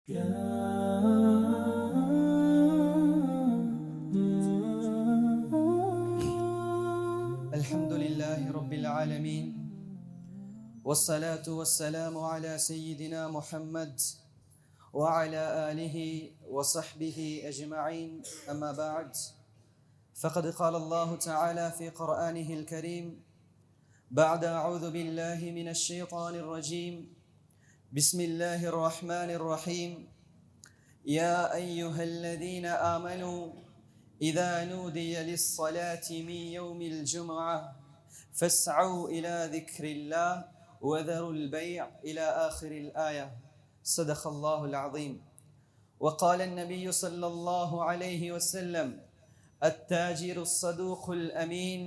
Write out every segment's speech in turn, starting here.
الحمد لله رب العالمين والصلاة والسلام على سيدنا محمد وعلى آله وصحبه أجمعين أما بعد فقد قال الله تعالى في قرآنه الكريم بعد أعوذ بالله من الشيطان الرجيم بسم الله الرحمن الرحيم يا أيها الذين آمنوا إذا نودي للصلاة من يوم الجمعة فاسعوا إلى ذكر الله وذروا البيع إلى آخر الآية صدق الله العظيم وقال النبي صلى الله عليه وسلم التاجر الصدوق الأمين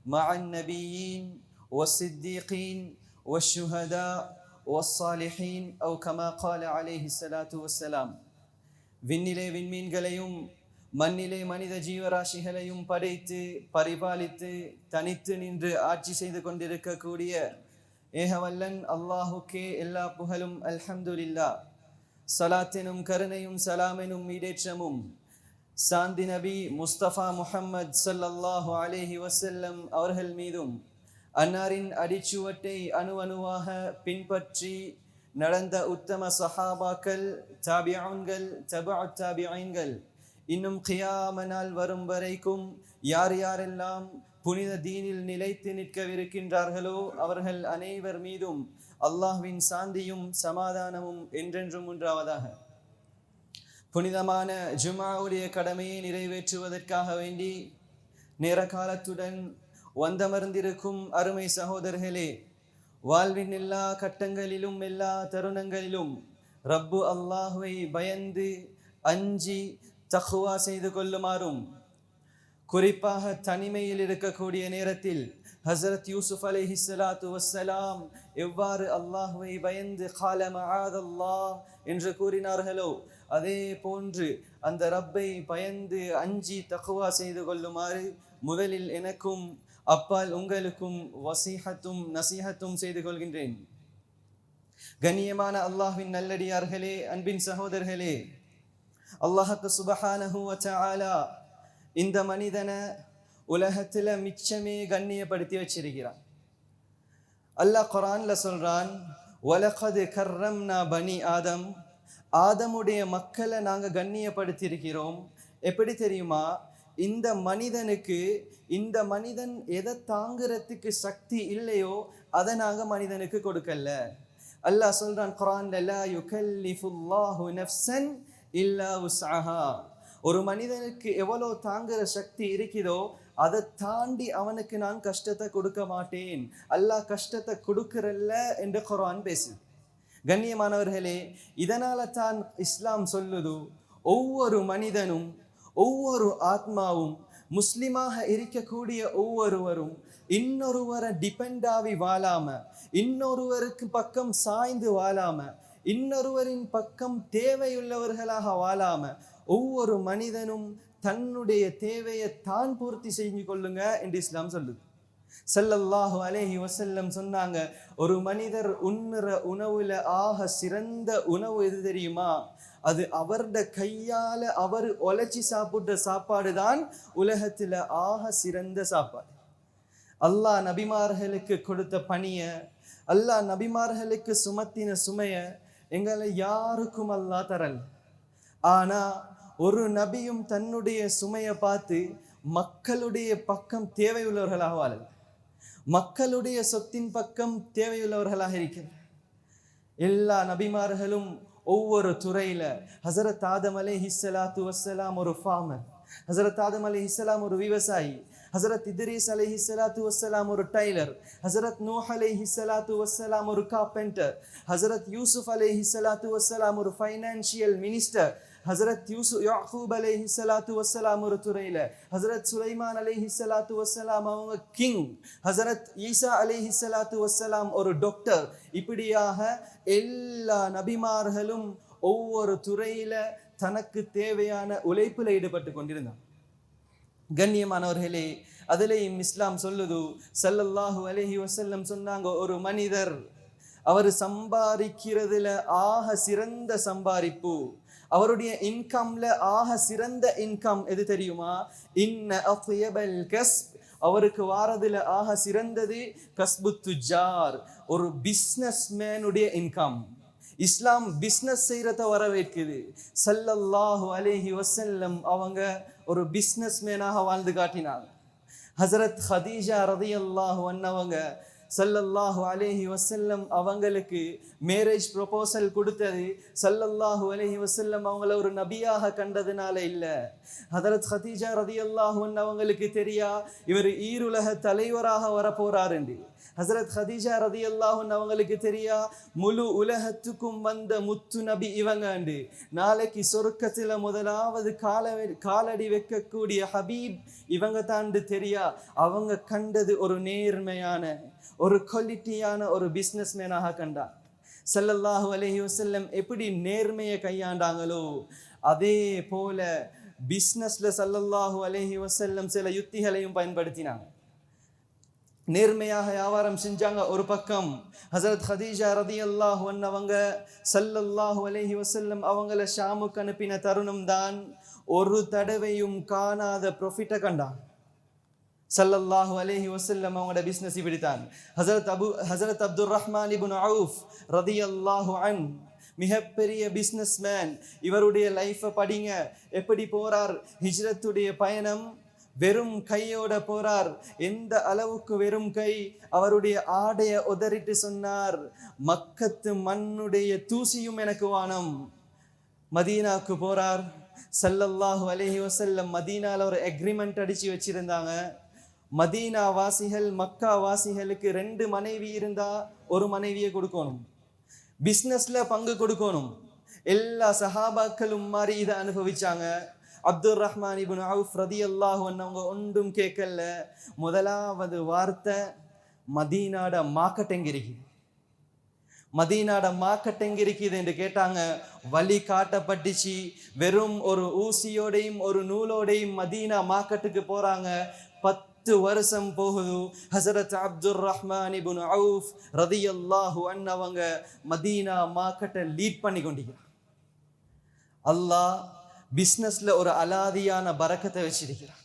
مع النبيين والصديقين والشهداء والصالحين أو كما قال عليه الصلاة والسلام விண்ணிலே விண்மீன்களையும் மண்ணிலே மனித ஜீவராசிகளையும் படைத்து பரிபாலித்து தனித்து நின்று ஆட்சி செய்து கொண்டிருக்கக்கூடிய ஏகவல்லன் அல்லாஹுக்கே எல்லா புகழும் அல்ஹம்துலில்லாஹ். சலாத்தினும் கருணையும் சலாமெனும் ஈடேற்றமும் சாந்தி நபி முஸ்தபா முஹம்மது ஸல்லல்லாஹு அலைஹி வஸல்லம் அவர்கள் மீதும் அன்னாரின் அடிச்சுவட்டை அணுவாக பின்பற்றி நடந்த உத்தம சஹாபாக்கள், தாபிஊன்கள், தபஅத் தாபிஈன்கள், இன்னும் கியாம நாள் வரும் வரைக்கும் யார் யாரெல்லாம் புனித தீனில் நிலைத்து நிற்கவிருக்கின்றார்களோ அவர்கள் அனைவர் மீதும் அல்லாஹ்வின் சாந்தியும் சமாதானமும் என்றென்றும் உண்டாவதாக. புனிதமான ஜும்ஆவுடைய கடமையை நிறைவேற்றுவதற்காக வேண்டி நேர காலத்துடன் வந்தமர்ந்திருக்கும் அருமை சகோதரர்களே, வாழ்வின் எல்லா கட்டங்களிலும் எல்லா தருணங்களிலும் ரப்பு அல்லாஹுவை பயந்து அஞ்சி தக்வா செய்து கொள்ளுமாறும், குறிப்பாக தனிமையில் இருக்கக்கூடிய நேரத்தில் ஹஸரத் யூசுப் அலைஹிஸ்ஸலாத்து வஸ்ஸலாம் எவ்வாறு அல்லாஹுவை பயந்து கால மஆதல்லாஹ் என்று கூறினார்களோ அதே போன்று அந்த ரப்பை பயந்து அஞ்சி தக்வா செய்து கொள்ளுமாறு முதலில் எனக்கும் அப்பால் உங்களுக்கும் வசீஹத்தும் நசீஹத்தும் செய்து கொள்கின்றேன். கண்ணியமான அல்லாஹ்வின் நல்லடியார்களே, அன்பின் சகோதரர்களே, அல்லாஹ் சுப்ஹானஹு வ தஆலா இந்த மனிதனை உலகத்துல மிச்சமே கண்ணியப்படுத்தி வச்சிருக்கிறான். அல்லாஹ் குர்ஆன்ல சொல்றான், வலகத் கர்ரம்னா பனி ஆதம், ஆதமுடைய மக்களை நாங்க கண்ணியப்படுத்தி இருக்கிறோம். எப்படி தெரியுமா? இந்த மனிதனுக்கு, இந்த மனிதன் எதை தாங்கிறதுக்கு சக்தி இல்லையோ அதை நாங்க மனிதனுக்கு கொடுக்கல. அல்லாஹ் சொல்றான் குர்ஆன்ல, லா யுகல்லிஃபுல்லாஹு நஃப்ஸன் இல்லா உஸ்அஹா. ஒரு மனிதனுக்கு எவ்வளோ தாங்குற சக்தி இருக்குதோ அதை தாண்டி அவனுக்கு நான் கஷ்டத்தை கொடுக்க மாட்டேன். அல்லாஹ் கஷ்டத்தை கொடுக்கறல்ல என்று குர்ஆன் பேசு. கண்ணியமானவர்களே, இதனால தான் இஸ்லாம் சொல்லுது, ஒவ்வொரு மனிதனும் ஒவ்வொரு ஆத்மாவும் முஸ்லிமாக இருக்கக்கூடிய ஒவ்வொருவரும் இன்னொருவரை டிபெண்டாவி வாழாம, இன்னொருவருக்கு பக்கம் சாய்ந்து வாழாம, இன்னொருவரின் பக்கம் தேவையுள்ளவர்களாக வாழாம ஒவ்வொரு மனிதனும் தன்னுடைய தேவையை தான் பூர்த்தி செஞ்சு கொள்ளுங்க என்று இஸ்லாம் சொல்லுது. ஸல்லல்லாஹு அலைஹி வஸல்லம் சொன்னாங்க, ஒரு மனிதர் உண்ணுற உணவுல ஆக சிறந்த உணவு எது தெரியுமா? அது அவருடைய கையால அவர் உழைச்சி சாப்பிடுற சாப்பாடு தான் உலகத்துல ஆக சிறந்த சாப்பாடு. அல்லாஹ் நபிமார்களுக்கு கொடுத்த பணிய, அல்லாஹ் நபிமார்களுக்கு சுமத்தின சுமைய எங்களை யாருக்கும் அல்லாஹ் தரல. ஆனா ஒரு நபியும் தன்னுடைய சுமையை பார்த்து மக்களுடைய பக்கம் தேவையுள்ளவர்களாக வாழல, மக்களுடைய சொத்தின் பக்கம் தேவையுள்ளவர்களாக இருக்கிறார். எல்லா நபிமார்களும் ஒவ்வொரு துறையில, ஹஸரத் ஆதம் அலைஹிஸ்ஸலாத்து வஸ்ஸலாம் ஒரு ஃபார்மர், ஹஸரத் ஆதம் அலைஹிஸ்ஸலாம் ஒரு விவசாயி, ஹஸரத் இத்ரீஸ் அலைஹிஸ்ஸலாத்து வஸ்ஸலாம் ஒரு டைலர், ஹஸரத் நூஹ் அலைஹிஸ்ஸலாத்து வஸ்ஸலாம் ஒரு கார்பெண்டர், ஹஸரத் யூசுப் அலைஹிஸ்ஸலாத்து வஸ்ஸலாம் ஒரு ஃபைனான்சியல் மினிஸ்டர், ஹஸரத் யாக்கூப் அலைஹிஸ்ஸலாத்து வஸ்ஸலாம் ஒரு துறையில, ஹஸரத் சுலைமான் அலைஹிஸ்ஸலாத்து வஸ்ஸலாம் அவங்க கிங், ஹஸரத் ஈசா அலைஹிஸ்ஸலாத்து வஸ்ஸலாம் ஒரு டாக்டர். இப்படியாக எல்லா நபிமார்களும் ஒவ்வொரு துறையில தனக்கு தேவையான உழைப்புல ஈடுபட்டு கொண்டிருந்தார். கண்ணியமானவர்களே, அதிலேயும் இஸ்லாம் சொல்லுது, ஸல்லல்லாஹு அலைஹி வஸல்லம் சொன்னாங்க, ஒரு மனிதர் அவர் சம்பாதிக்கிறதுல ஆக சிறந்த சம்பாதிப்பு, அவருடைய இன்கம்ல ஆக சிறந்த இன்கம் எது தெரியுமா? இன்ன அத்யபல் கஸ்ப், அவருக்கு வாரதுல ஆக சிறந்தது கஸ்பு துஜார், ஒரு பிஸ்னஸ் மேனுடைய இன்கம். இஸ்லாம் பிஸ்னஸ் செய்யறத வரவேற்குது. ஸல்லல்லாஹு அலைஹி வஸல்லம் அவங்க ஒரு பிஸ்னஸ் மேனாக வாழ்ந்து காட்டினாங்க. ஹஸரத் ஹதீஜா ரலியல்லாஹு அன்ஹவங்க ஸல்லல்லாஹு அலைஹி வஸல்லம் அவங்களுக்கு மேரேஜ் ப்ரொபோசல் கொடுத்தது ஸல்லல்லாஹு அலைஹி வஸல்லம் அவங்கள ஒரு நபியாக கண்டதுனால இல்ல. ஹஸரத் ஹதீஜா ரலியல்லாஹு அன்ஹா அவங்களுக்கு தெரியா இவர் ஈருலக தலைவராக வரப்போறார் என்று. ஹஸரத் ஹதீஜா ரலியல்லாஹு அன்ஹா அவங்களுக்கு தெரியா முழு உலகத்துக்கும் வந்த முத்து நபி இவங்க என்று. நாளைக்கு சொர்க்கத்துல முதலாவது காலடி வைக்கக்கூடிய ஹபீப் இவங்க தாண்டு தெரியா. அவங்க கண்டது ஒரு நேர்மையான, ஒரு குவாலிட்டியான ஒரு பிஸ்னஸ் மேனாக கண்டார். ஸல்லல்லாஹு அலைஹி வஸல்லம் எப்படி நேர்மையை கையாண்டாங்களோ அதே போல பிஸ்னஸ்ல ஸல்லல்லாஹு அலைஹி வஸல்லம் சில யுக்திகளையும் பயன்படுத்தினாங்க. நேர்மையாக வியாபாரம் செஞ்சாங்க. ஒரு பக்கம் ஹஸரத் ஹதீஜா ரலியல்லாஹு அன்ஹா அவங்க ஸல்லல்லாஹு அலைஹி வஸல்லம் அவங்கள ஷாமுக்கு அனுப்பின தருணம் தான் ஒரு தடவையும் காணாத ப்ராஃபிட்டை கண்டாங்க. ஸல்லல்லாஹு அலைஹி வஸல்லம் அவங்களோட பிஸ்னஸ் இப்படித்தான். ஹஸரத் அப்துர் ரஹ்மான் இப்னு அவுஃப் ரலியல்லாஹு அன்ஹு மிகப்பெரிய பிஸ்னஸ் மேன். இவருடைய லைஃபை படிங்க, எப்படி போறார். ஹிஜ்ரத்துடைய பயணம் வெறும் கையோட போறார். எந்த அளவுக்கு வெறும் கை, அவருடைய ஆடைய உதறிட்டு சொன்னார், மக்கத்து மண்ணுடைய தூசியும் எனக்கு வானம். மதீனாவுக்கு போறார். ஸல்லல்லாஹு அலைஹி வஸல்லம் மதீனால ஒரு அக்ரிமெண்ட் அடிச்சு வச்சிருந்தாங்க. மதீனா வாசிகள் மக்கா வாசிகளுக்கு 2 மனைவி இருந்தா ஒரு மனைவியை கொடுக்கணும், பிஸ்னஸ்ல பங்கு கொடுக்கணும். எல்லா சஹாபாக்களும் மாதிரி இதை அனுபவிச்சாங்க. அப்துர் ரஹ்மான் இப்னு அவுஃப் ரலியல்லாஹு அன்ஹு அவங்க ஒன்றும் கேட்கல. முதலாவது வார்த்தை மதீனாட மார்க்கெட் எங்க இருக்குது, மதீனாட மார்க்கெட் எங்க இருக்குது என்று கேட்டாங்க. வழி காட்டப்பட்டுச்சு. வெறும் ஒரு ஊசியோடையும் ஒரு நூலோடையும் மதீனா மார்க்கெட்டுக்கு போறாங்க. 10 வருஷம் போகுது. ஹஸரத் அப்துர் ரஹ்மான் இப்னு அவுஃப் ரலியல்லாஹு அன்ஹு அவங்க மதீனா மார்க்கெட்டை லீட் பண்ணி கொண்டிருக்கிறார். அல்லாஹ் பிஸ்னஸ்ல ஒரு அலாதியான பரக்கத்தை வச்சிருக்கிறார்.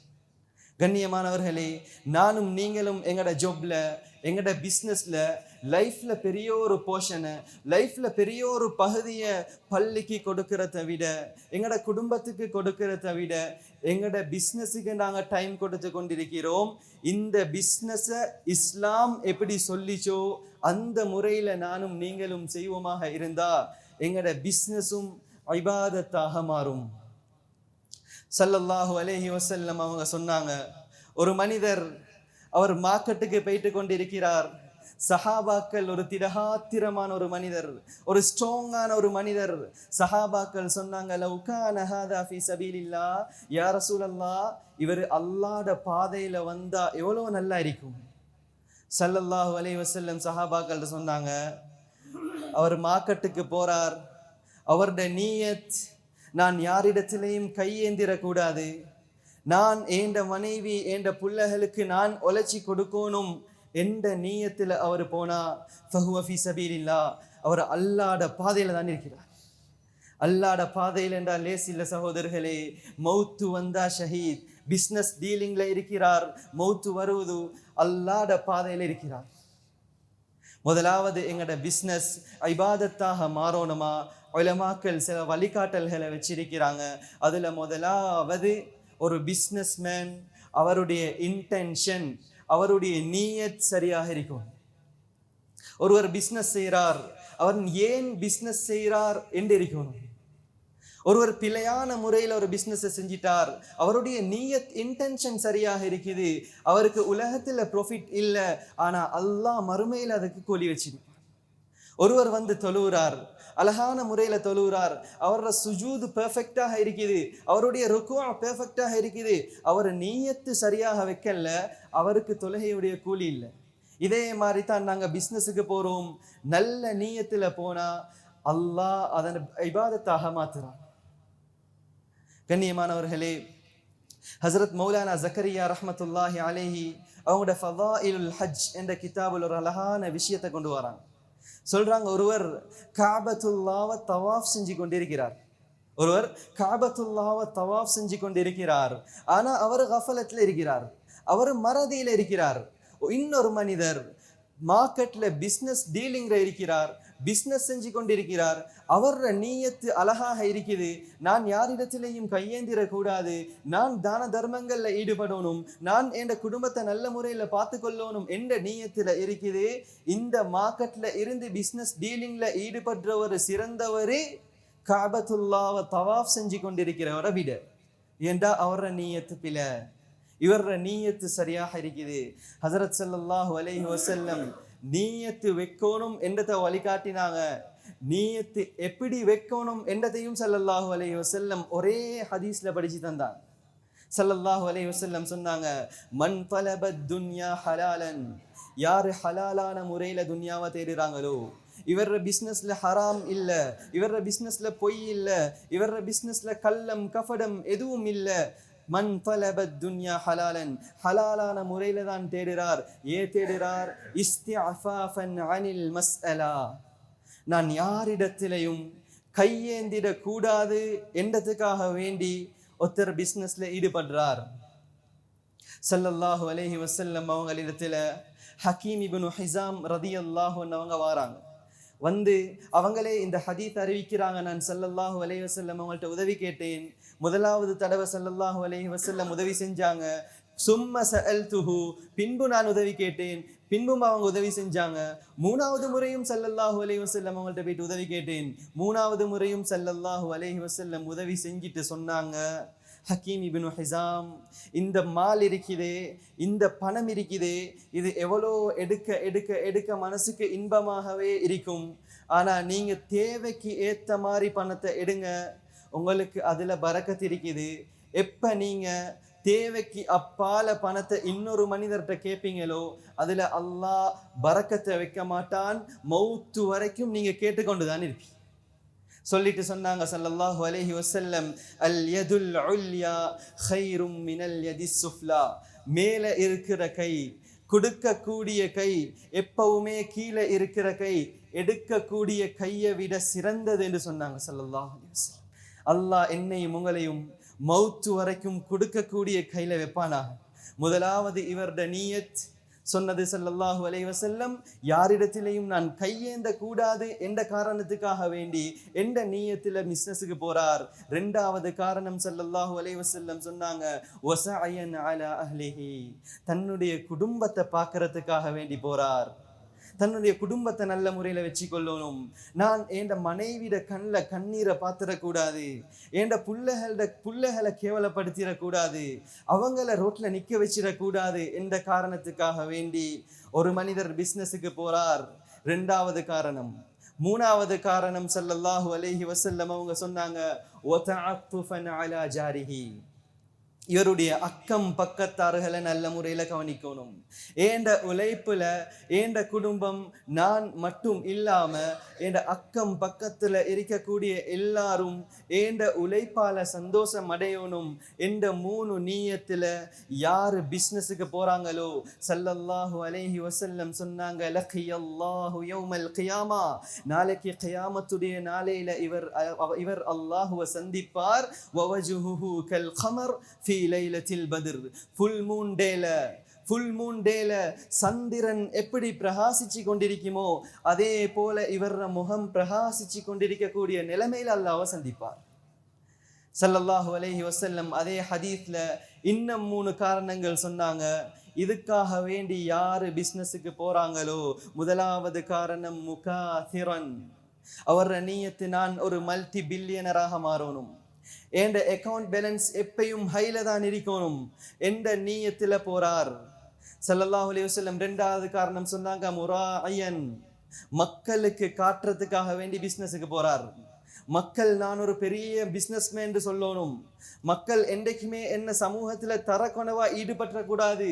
கண்ணியமானவர்களே, நானும் நீங்களும் எங்கட ஜாப்ல எங்கட பிஸ்னஸ்ல லைஃப்ல பெரிய ஒரு போர்ஷனை, லைஃப்ல பெரிய ஒரு பகுதியை பள்ளிக்கு கொடுக்கறத விட, எங்கட குடும்பத்துக்கு கொடுக்கறத விட எங்கட பிஸ்னஸுக்கு நாங்கள் டைம் கொடுத்து கொண்டிருக்கிறோம். இந்த பிஸ்னஸை இஸ்லாம் எப்படி சொல்லிச்சோ அந்த முறையில் நானும் நீங்களும் செய்வோமாக இருந்தா எங்கட பிஸ்னஸும் இபாதத்தாக மாறும். ஸல்லல்லாஹு அலைஹி வஸல்லம் அவங்க சொன்னாங்க, ஒரு மனிதர் அவர் மார்க்கெட்டுக்கு போயிட்டு கொண்டிருக்கிறார். சஹாபாக்கள் ஒரு திடகாத்திரமான ஒரு மனிதர், ஒரு ஸ்ட்ராங்கான ஒரு மனிதர். சஹாபாக்கள் சொன்னாங்க, லவ் கான ஹாதா ஃபீ ஸபீலில்லாஹ் யா ரசூலல்லாஹ், இவர் அல்லாஹ்ட பாதையில வந்தா எவ்வளவு நல்லா இருக்கும். ஸல்லல்லாஹு அலைஹி வஸல்லம் சஹாபாக்கள் சொன்னாங்க, அவர் மார்க்கெட்டுக்கு போறார், அவருடைய நீயத் நான் யாரிடத்திலையும் கையேந்திரக்கூடாது, நான் ஏண்ட மனைவி ஏண்ட பிள்ளைகளுக்கு நான் உழைச்சி கொடுக்கணும் என்ற நீயத்தில் அவர் போனா ஃபஹுவ ஃபீ ஸபீலில்லாஹ், அவர் அல்லாஹ்ட பாதையில தான் இருக்கிறார். அல்லாஹ்ட பாதையில் என்றால் லேஸ் இல்லை சகோதரர்களே. மௌத்து வந்தா ஷஹீத், பிஸ்னஸ் டீலிங்ல இருக்கிறார், மௌத்து வருவது அல்லாஹ்ட பாதையில் இருக்கிறார். முதலாவது எங்கட பிஸ்னஸ் இபாதத்தாக மாறணுமா? உலமாக்கள் சில வழிகாட்டல்களை வச்சிருக்கிறாங்க. அதுல முதலாவது ஒரு பிஸ்னஸ் மேன் அவருடைய இன்டென்ஷன், அவருடைய நீயத் சரியாக இருக்கும். ஒருவர் பிஸ்னஸ் செய்கிறார், அவர் ஏன் பிஸ்னஸ் செய்கிறார் என்று இருக்கணும். ஒருவர் பிழையான முறையில் ஒரு பிஸ்னஸை செஞ்சிட்டார், அவருடைய நீயத் இன்டென்ஷன் சரியாக இருக்குது, அவருக்கு உலகத்தில் ப்ராஃபிட் இல்லை, ஆனால் அல்லாஹ் மறுமையில் அதுக்கு கூலி வச்சிருப்பார். ஒருவர் வந்து தொழுகிறார், அழகான முறையில் தொழுகிறார், அவரோட சுஜூது பெர்ஃபெக்டாக இருக்குது, அவருடைய ருக்குஆ பெர்ஃபெக்டாக இருக்குது, அவர் நீயத்து சரியாக வைக்கல, அவருக்கு தொழுகையுடைய கூலி இல்லை. இதே மாதிரி தான் நாங்கள் பிஸ்னஸுக்கு போகிறோம், நல்ல நீயத்தில் போனால் அல்லாஹ் அதனை இபாதத்தாக மாற்றுறான். கண்ணியமானவர்களே, ஹஸரத் மௌலானா ஜக்கரியா ரஹ்மத்துல்லாஹி அலைஹி அவங்களோட ஃபதாயிலுல் ஹஜ் என்ற கிதாபுல் ஒரு அழகான விஷயத்தை கொண்டு வராங்க. சொல்றாங்க, ஒருவர் காபத்துல்லாவை தவாஃப் செஞ்சு கொண்டிருக்கிறார். ஒருவர் காபத்துல்லாவை தவாஃப் செஞ்சு கொண்டிருக்கிறார். ஆனா அவர் கஃபலத்துல இருக்கிறார், அவர் மறதியில இருக்கிறார். இன்னொரு மனிதர் மார்க்கெட்ல பிசினஸ் டீலிங்ல இருக்கிறார், பிசினஸ் செஞ்சு கொண்டிருக்கிறார். அவர நீயத்து அழகாக இருக்குது, நான் யாரிடத்திலையும் கையேந்திரக்கூடாது, நான் தான தர்மங்கள்ல ஈடுபடணும், நான் என் குடும்பத்தை நல்ல முறையில பார்த்து கொள்ளணும் என்ற நீயத்துல இருக்குது. இந்த மார்க்கெட்ல இருந்து பிசினஸ் டீலிங்ல ஈடுபடுறவர் சிறந்தவரே காபத்துல்லாவை தவாஃப் செஞ்சு கொண்டிருக்கிறவரை விட. ஏண்டா அவர நீயத்து பில, இவர நீயத்து சரியாக இருக்குது. ஹஸரத் ஸல்லல்லாஹு அலைஹி வஸல்லம் நீயத்து வைக்கணும் என்றதை வழிகாட்டினாங்க. நீயத்து எப்படி வைக்கணும் என்றதையும் ஸல்லல்லாஹு அலைஹி வஸல்லம் ஒரே ஹதீஸ்ல படிச்சு தந்தாங்க. ஸல்லல்லாஹு அலைஹி வஸல்லம் சொன்னாங்க, மன் தலபத் துன்யா ஹலாலன், யார் ஹலாலான முறையில துன்யாவை தேடுறாங்களோ, இவர பிசினஸ்ல ஹராம் இல்ல, இவர பிசினஸ்ல பொய் இல்ல, இவர பிசினஸ்ல கள்ளம் கஃபடம் எதுவும் இல்ல. மன் தலபத் துன்யா ஹலாலன், ஹலாலான முறையில தான் தேடுறார். தேடுறார்? இஸ்திஅஃபாஃபன் அனில் மஸ்அலா, நான் யாரிடத்திலையும் கையேந்திட கூடாது என்றதுக்காக வேண்டி ஒருத்தர் பிசினஸ்ல ஈடுபடுறார். ஸல்லல்லாஹு அலைஹி வஸல்லம் அவங்களிடத்துல ஹக்கீம் இப்னு ஹிஸாம் ரலியல்லாஹு அன்ஹு அவங்க வாராங்க. வந்து அவங்களே இந்த ஹதீஸ் அறிவிக்கிறாங்க, நான் ஸல்லல்லாஹு அலைஹி வஸல்லம் அவங்கள்ட்ட உதவி கேட்டேன். முதலாவது தடவை ஸல்லல்லாஹு அலைஹி வஸல்லம் உதவி செஞ்சாங்க. சும்ம சஅல்துஹு, பின்பு நான் உதவி கேட்டேன், பின்பும் அவங்க உதவி செஞ்சாங்க. மூணாவது முறையும் ஸல்லல்லாஹு அலைஹி வஸல்லம் அவங்கள்ட்ட போயிட்டு உதவி கேட்டேன். மூணாவது முறையும் ஸல்லல்லாஹு அலைஹி வஸல்லம் உதவி செஞ்சுட்டு சொன்னாங்க, ஹக்கீம் இப்னு ஹிஸாம், இந்த மால் இருக்குதே, இந்த பணம் இருக்குதே, இது எவ்வளோ எடுக்க எடுக்க எடுக்க மனசுக்கு இன்பமாகவே இருக்கும். ஆனா நீங்க தேவைக்கு ஏத்த மாதிரி பணத்தை எடுங்க, உங்களுக்கு அதுல பரக்கத் இருக்குது. எப்ப நீங்க தேவைக்கு அப்பால பணத்தை இன்னொரு மனிதர்கிட்ட கேட்பீங்களோ அதுல அல்லாஹ் பரக்கத்தை வைக்க மாட்டான், மௌத்து வரைக்கும் நீங்க கேட்டுக்கொண்டுதான் இருப்பீங்க. சொல்லிட்டு சொன்னாங்க ஸல்லல்லாஹு அலைஹி வஸல்லம், அல் யதுல் உல்யா கைரும் மினல் யதிஸ் சுஃப்லா, மேலே இருக்கிற கை, கொடுக்கக்கூடிய கை எப்பவுமே கீழே இருக்கிற கை எடுக்கக்கூடிய கையை விட சிறந்தது என்று சொன்னாங்க ஸல்லல்லாஹு அலைஹி வஸல்லம். அல்லாஹ் என்னையும் உங்களையும் மௌத்து வரைக்கும் கொடுக்கக்கூடிய கையில வைப்பானாக. முதலாவது இவருட நீயத் சொன்னது ஸல்லல்லாஹு அலைஹி வஸல்லம், யாரிடத்திலையும் நான் கையேந்த கூடாது என்ற காரணத்துக்காக வேண்டி எந்த நீயத்துல பிசினஸுக்கு போறார். ரெண்டாவது காரணம் ஸல்லல்லாஹு அலைஹி வஸல்லம் சொன்னாங்க, வஸஅயன் அலா அஹ்லிஹி, தன்னுடைய குடும்பத்தை பார்க்கறதுக்காக வேண்டி போறார். தன்னுடைய குடும்பத்தை நல்ல முறையில வச்சு கொள்ளணும். நான் என் மனைவிட கண்ணில் கண்ணீரை பார்த்துடக்கூடாது, என் புள்ளைகளை கேவலப்படுத்திடக்கூடாது, அவங்கள ரோட்ல நிக்க வச்சிடக்கூடாது என்ற காரணத்துக்காக வேண்டி ஒரு மனிதர் பிசினஸுக்கு போறார். ரெண்டாவது காரணம். மூணாவது காரணம் ஸல்லல்லாஹு அலைஹி வஸல்லம் அவங்க சொன்னாங்க, வதஅத்துஃபன் அலா ஜாரிஹி, இவருடைய அக்கம் பக்கத்தார்களை நல்ல முறையில கவனிக்கணும். ஏண்ட உழைப்புல ஏண்ட குடும்பம் நான் மட்டும் இல்லாம ஏண்ட அக்கம் பக்கத்துல இருக்கக்கூடிய எல்லாரும் ஏண்ட உழைப்பால சந்தோஷம் அடையணும் என்ற மூணு நீயத்துல யாரு பிசினஸுக்கு போறாங்களோ ஸல்லல்லாஹு அலைஹி வஸல்லம் சொன்னாங்க, லகியல்லாஹு யௌமல் கியாமா, நாளைக்கு கியாமத்துடைய நாளையில இவர் அல்லாஹுவை சந்திப்பார். வவஜுஹு கல் கமர் ஃபீ லைலத்தில் பத்ர், ஃபுல் மூன் டேல சந்திரன் எப்படி பிரகாசிச்சு கொண்டிருக்குமோ அதே போல இவர் முகம் பிரகாசிச்சு கொண்டிருக்கக்கூடிய நிலைமையில அல்லாஹ்வை சந்திப்பார். ஸல்லல்லாஹு அலைஹி வஸல்லம் அதே ஹதீஸ்ல இன்னும் 3 காரணங்கள் சொன்னாங்க. இதுக்காக வேண்டி யாரு பிசினஸுக்கு போறாங்களோ முதலாவது காரணம் முகாதிரன், அவர் நியத்து நான் ஒரு மல்டி பில்லியனராக மாறணும், என்ற அக்கவுண்ட் பேலன்ஸ் எப்பயும் ஹைல தான் இருக்கணும் என்ற நீயத்துல போறார். ஸல்லல்லாஹு அலைஹி வஸல்லம் ரெண்டாவது காரணம் சொன்னாங்க, முராயன், மக்களுக்கு காட்டுறதுக்காக வேண்டி பிசினஸுக்கு போறார். மக்கள் நான் ஒரு பெரிய பிசினஸ்மேன் என்று சொல்லணும், மக்கள் என்றைக்குமே என்ன சமூகத்துல தரக்குறைவா ஈடுபற்றக்கூடாது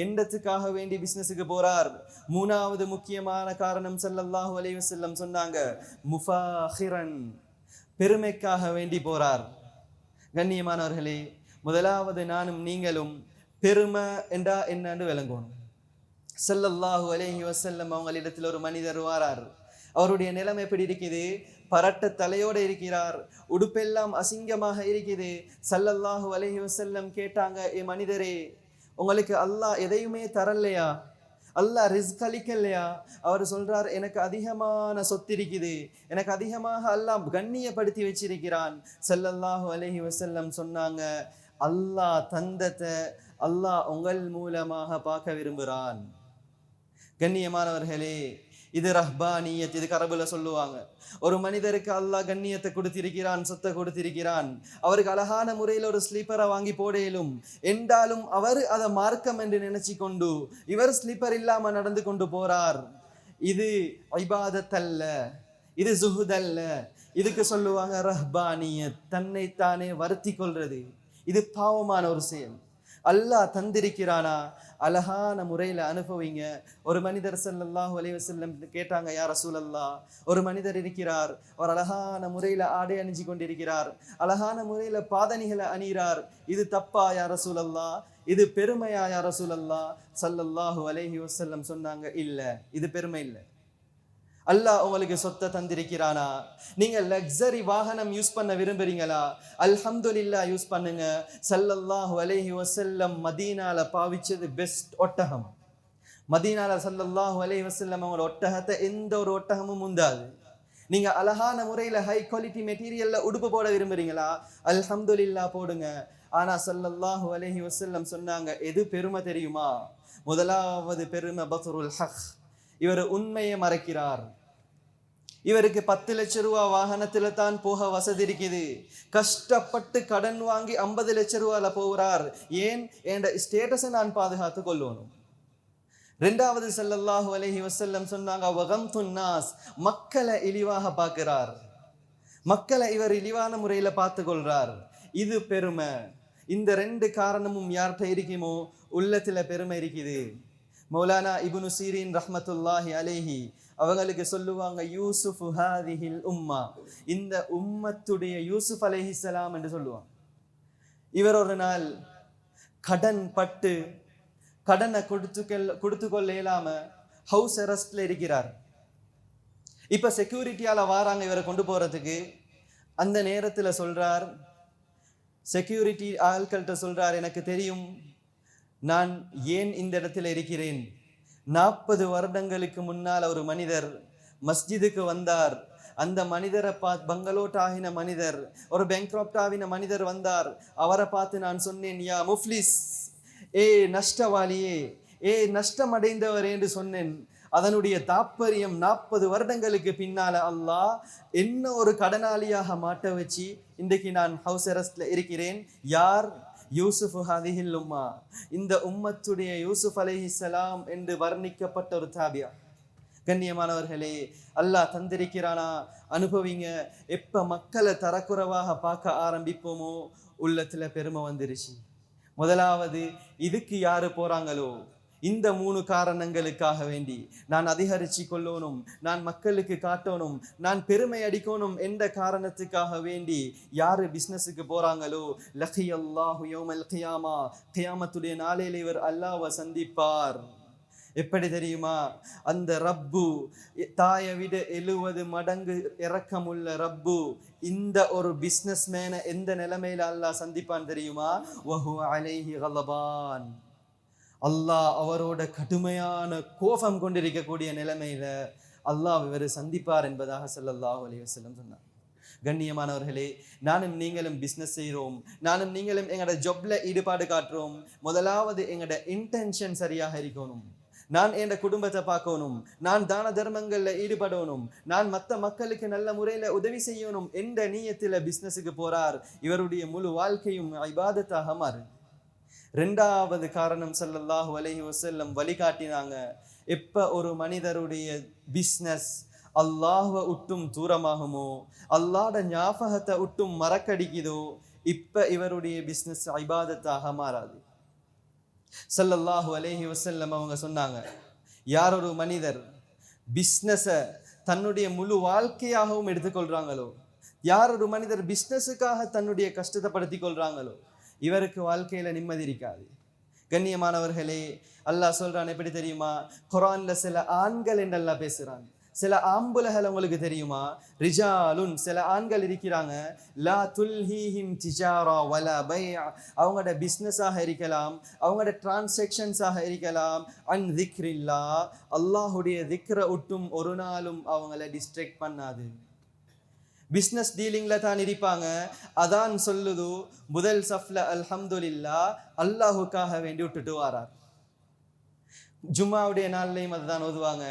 என்றதுக்காக வேண்டி பிசினஸுக்கு போறார். மூணாவது முக்கியமான காரணம் ஸல்லல்லாஹு அலைஹி வஸல்லம் சொன்னாங்க, முஃபாஹிரன், பெருமைக்காக வேண்டி போறார். கண்ணியமானவர்களே, முதலாவது நானும் நீங்களும் பெருமை என்றா என்னன்னு விளங்கணும். ஸல்லல்லாஹு அலைஹி வஸல்லம் அவங்களிடத்தில் ஒரு மனிதர் வாரார். அவருடைய நிலைமை எப்படி இருக்குது? பரட்ட தலையோடு இருக்கிறார், உடுப்பெல்லாம் அசிங்கமாக இருக்குது. ஸல்லல்லாஹு அலைஹி வஸல்லம் கேட்டாங்க, ஏ மனிதரே, உங்களுக்கு அல்லாஹ் எதையுமே தரலையா? அல்லாஹ் ரிஸ்க் அளிக்கலையா? அவர் சொல்றார், எனக்கு அதிகமான சொத்து இருக்குது, எனக்கு அதிகமாக அல்லாஹ் கண்ணியப்படுத்தி வச்சிருக்கிறான். ஸல்லல்லாஹு அலைஹி வஸல்லம் சொன்னாங்க, அல்லாஹ் தந்தத்தை அல்லாஹ் உங்கள் மூலமாக பார்க்க விரும்புகிறான். கண்ணியமானவர்களே, இது ரஹ்பானியத். இது அரபுல சொல்லுவாங்க, ஒரு மனிதருக்கு அல்லாஹ் கண்ணியத்தை கொடுத்திருக்கிறான், சொத்தை கொடுத்திருக்கிறான், அவருக்கு அழகான முறையில் ஒரு ஸ்லீப்பரை வாங்கி போடையிலும் என்றாலும் அவர் அதை மார்க்கம் என்று நினைச்சு கொண்டு இவர் ஸ்லீப்பர் இல்லாம நடந்து கொண்டு போறார். இது இபாதத் அல்ல, இது ஜுஹுத் அல்ல. இதுக்கு சொல்லுவாங்க ரஹ்பானியத், தன்னைத்தானே வருத்தி கொள்றது. இது பாவமான ஒரு செயல். அல்லாஹ் தந்திருக்கிறானா, அழகான முறையில் அனுபவிங்க. ஒரு மனிதர் ஸல்லல்லாஹு அலைஹி வஸல்லம் கேட்டாங்க, யா ரசூலல்லாஹ், ஒரு மனிதர் இருக்கிறார், அவர் அழகான முறையில் ஆடை அணிஞ்சு கொண்டிருக்கிறார், அழகான முறையில் பாதணிகளை அணிகிறார், இது தப்பா யா ரசூலல்லாஹ், இது பெருமையா யா ரசூலல்லாஹ்? ஸல்லல்லாஹு அலைஹி வஸல்லம் சொன்னாங்க, இல்ல, இது பெருமை இல்லை. அல்லாஹ் உங்களுக்கு சொத்தை தந்திருக்கிறானா, நீங்க லக்ஸரி வாகனம் யூஸ் பண்ண விரும்புறீங்களா? அல்ஹம்துலில்லாஹ் யூஸ் பண்ணுங்க. ஸல்லல்லாஹு அலைஹி வஸல்லம் மதீனால பாவிச்சது பெஸ்ட் ஒட்டகம். மதீனால ஸல்லல்லாஹு அலைஹி வஸல்லம் அவங்களோட ஒட்டகத்தை எந்த ஒரு ஒட்டகமும் முந்தாது. நீங்க அழகான முறையில ஹை குவாலிட்டி மெட்டீரியல்ல உடுப்பு போட விரும்புறீங்களா? அல்ஹம்துலில்லாஹ் போடுங்க. ஆனா ஸல்லல்லாஹு அலைஹி வஸல்லம் சொன்னாங்க, எது பெருமை தெரியுமா? முதலாவது பெருமை பத்ருல் ஹக். இவர் உண்மையை மறைக்கிறார். இவருக்கு 10 லட்சம் ரூபாய் வாகனத்துல தான் போக வசதி இருக்குது, கஷ்டப்பட்டு கடன் வாங்கி 50 லட்சம் ரூபாயில போகிறார். ஏன்? என்ற ஸ்டேட்டஸை நான் பாதுகாத்து கொள்ளணும். ரெண்டாவது ஸல்லல்லாஹு அலைஹி வஸல்லம் சொன்னாங்க, வகம்துன் நாஸ், மக்களை இழிவாக பார்க்கிறார். மக்களை இவர் இழிவான முறையில பார்த்து கொள்றார். இது பெருமை. இந்த 2 காரணமும் யார்கிட்ட இருக்குமோ உள்ளத்துல பெருமை இருக்குது. மௌலானா இப்னு சீரின் ரஹ்மத்துல்லாஹி அலைஹி அவங்களுக்கு சொல்லுவாங்க, யூசுஃப் ஹாதிஹில் உம்மா, இந்த உம்மத்துடைய யூசுப் அலைஹிஸ்ஸலாம் என்று சொல்லுவாங்க. இவர் ஒரு நாள் கடன் பட்டு கடனை கொடுத்து கொள்ள இயலாம ஹவுஸ் அரெஸ்ட்ல இருக்கிறார். இப்ப செக்யூரிட்டியால வாராங்க இவரை கொண்டு போறதுக்கு. அந்த நேரத்துல சொல்றார், செக்யூரிட்டி ஆட்கள்கிட்ட சொல்றார், எனக்கு தெரியும் நான் ஏன் இந்த இடத்துல இருக்கிறேன். 40 வருடங்களுக்கு முன்னால் ஒரு மனிதர் மஸ்ஜிதுக்கு வந்தார். அந்த மனிதரை பங்களோட் ஆகின மனிதர், ஒரு பேங்க்ராப்ட் ஆகின மனிதர் வந்தார். அவரை பார்த்து நான் சொன்னேன், யா முஃப்லிஸ், ஏ நஷ்டவாளியே, ஏ நஷ்டம் அடைந்தவர் என்று சொன்னேன். அதனுடைய தாற்பயம் 40 வருடங்களுக்கு பின்னால அல்லாஹ் என்ன ஒரு கடனாளியாக மாட்ட வச்சு இன்றைக்கு நான் ஹவுஸ் அரெஸ்ட்ல இருக்கிறேன். யார்? யூசுஃப் ஹாதிஹில் உம்மா, இந்த உம்மத்துடைய யூசுப் அலைஹிஸ்ஸலாம் என்று வர்ணிக்கப்பட்ட ஒரு தாபியா. கண்ணியமானவர்களே, அல்லாஹ் தந்திருக்கிறானா, அனுபவிங்க. எப்ப மக்களை தரக்குறைவாக பார்க்க ஆரம்பிப்போமோ உள்ளத்துல பெருமை வந்துருச்சு. முதலாவது, இதுக்கு யாரு போறாங்களோ இந்த 3 காரணங்களுக்காக வேண்டி நான் அதிகரிச்சு கொள்ளணும், நான் மக்களுக்கு காட்டணும், நான் பெருமை அடிக்கணும் என்ற காரணத்துக்காக வேண்டி யாரு பிஸ்னஸுக்கு போறாங்களோ லகியல்லாஹு யௌமல் கியாமா, கியாமத்துடைய நாளையில இவர் அல்லாஹ்வை சந்திப்பார். எப்படி தெரியுமா? அந்த ரப்பு, தாயை விட 70 மடங்கு இரக்கமுள்ள ரப்பு, இந்த ஒரு பிஸ்னஸ் மேனை எந்த நிலைமையில அல்லாஹ் சந்திப்பான் தெரியுமா? வஹு அலைஹி கலபான், அல்லாஹ் அவரோட கடுமையான கோபம் கொண்டிருக்கக்கூடிய நிலைமையில அல்லாஹ் இவர் சந்திப்பார் என்பதாக ஸல்லல்லாஹு அலைஹி வஸல்லம் சொன்னார். கண்ணியமானவர்களே, நானும் நீங்களும் பிஸ்னஸ் செய்கிறோம், நானும் நீங்களும் எங்களோட ஜொப்ல ஈடுபாடு காட்டுறோம். முதலாவது எங்களோட இன்டென்ஷன் சரியாக இருக்கணும். நான் என் குடும்பத்தை பார்க்கணும், நான் தான தர்மங்கள்ல ஈடுபடணும், நான் மற்ற மக்களுக்கு நல்ல முறையில உதவி செய்யணும் என்ற நீயத்துல பிஸ்னஸுக்கு போறார். இவருடைய முழு வாழ்க்கையும் இபாதத்தாக மாறு. 2வது காரணம் ஸல்லல்லாஹு அலைஹி வஸல்லம் வழிகாட்டினாங்க, எப்ப ஒரு மனிதருடைய பிஸ்னஸ் அல்லாஹ்வை விட்டும் தூரமாகுமோ, அல்லாஹ்ட ஞாபகத்தை விட்டும் மறக்கடிக்குதோ, இப்ப இவருடைய பிஸ்னஸ் இபாதத்தாக மாறாது. ஸல்லல்லாஹு அலைஹி வஸல்லம் அவங்க சொன்னாங்க, யார் ஒரு மனிதர் பிஸ்னஸை தன்னுடைய முழு வாழ்க்கையாகவும் எடுத்துக்கொள்றாங்களோ, யார் ஒரு மனிதர் பிஸ்னஸுக்காக தன்னுடைய கஷ்டத்தை படுத்தி கொள்றாங்களோ, இவருக்கு வாழ்க்கையில நிம்மதி இருக்காது. கண்ணியமானவர்களே, அல்லாஹ் சொல்றான், எப்படி தெரியுமா? குர்ஆன்ல சில ஆண்கள் என்று அல்லாஹ் பேசுறான், சில ஆம்புலகள் உங்களுக்கு தெரியுமா? ரிஜாலுன், சில ஆண்கள் இருக்கிறாங்க, லா துல்ஹீஹிம் திஜாரா வலா பைஅ, அவங்களோட பிஸ்னஸாக இருக்கலாம், அவங்களோட டிரான்சாக்ஷன்ஸாக இருக்கலாம், அன் திக்ரில்லா, அல்லாஹுடைய திக்ர விட்டும் ஒரு நாளும் அவங்கள டிஸ்ட்ராக்ட் பண்ணாது. பிஸ்னஸ் டீலிங்ல தான் இருப்பாங்க. அதான் சொல்லுது, முதல் சஃப்ல அல்ஹம்துலில்லா அல்லாஹுக்காக வேண்டி விட்டுட்டு வாரார். ஜும்மாவுடைய நாள்லையும் அதுதான் ஓதுவாங்க,